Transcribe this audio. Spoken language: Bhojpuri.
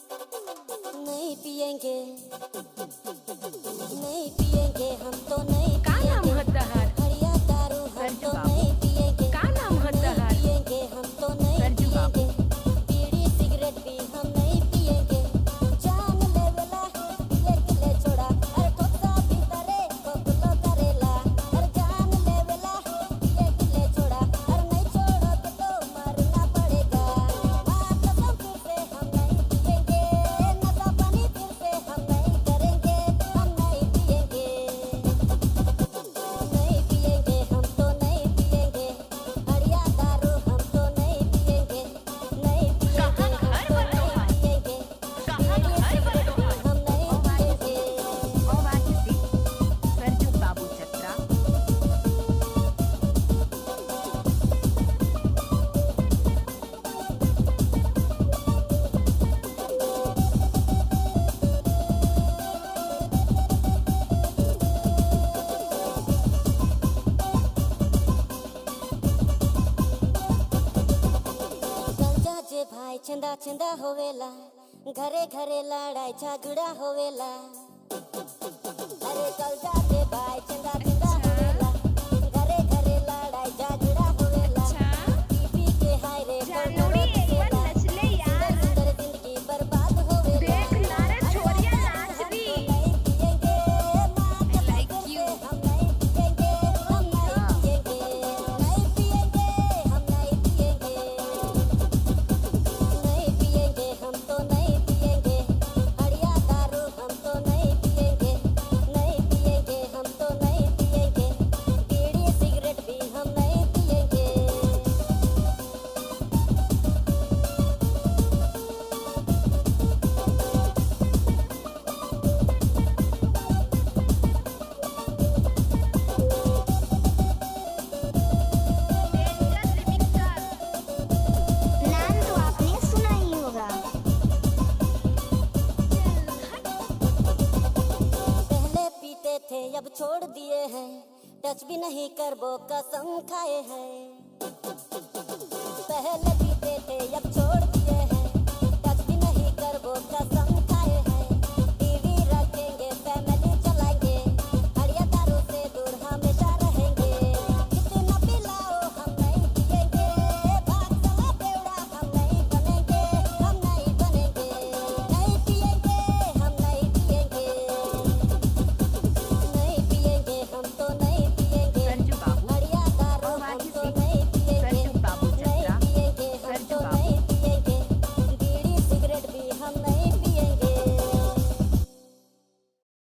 नहीं पिएंगे नहीं पिएंगे हम तो नहीं का नाम पिएंगे हत्ताहार हरिया दारू हम सरजू तो बाबू। नहीं पिएंगे का नाम हत्ताहार नहीं पिएंगे हम तो नहीं सरजू बाबू। पिएंगे बीड़ी सिगरेट भी हम नहीं पिएंगे जान लेवेला पिए किले छोड़ा अरे ठोसा भीतरे बबलो करेला अरे जान लेवेला पिए किले छोड़ा अरे नहीं छोड़ोगे तो मरना पड़ेगा मां कसम फिर से हम नहीं पिएंगे नशा पानी फिर से हम नहीं करेंगे हम नहीं पिएंगे नहीं पिएंगे हम तो नहीं पिएंगे हरिया दारू हम तो नहीं पिएंगे नहीं पिएंगे हम तो नहीं पिएंगे बीड़ी सिगरेट भी हम नहीं पिएंगे अवाकिसी सरजू बाबू चत्रा गंजा जे भाई चंदा चंदा होवेला घरे घरे लड़ाई झगड़ा होवेला अरे गंजा जे भाई चंदा चंदा होवेला घरे घरे लड़ाई झगड़ा होवेला पी के हाय रे जानोड़ी एक बार नचले यार सुंदर जिंदगी बर्बाद होवेला देख नारे छोरिया नाच दी नहीं पिएंगे मां I like कसम you. से हम नहीं पिएंगे हम नहीं पिएंगे हम नहीं पिएंगे नहीं पिएंगे हम तो नहीं पिएंगे हरिया दारू हम तो नहीं पिएंगे नहीं पिएंगे हम तो नहीं पिएंगे बीड़ी सिगरेट भी हम नहीं पिएंगे नाम तो आपने सुना ही होगा। पहले पीते थे अब छोड़ दिए हैं टच भी नहीं करबो कसम खाए हैं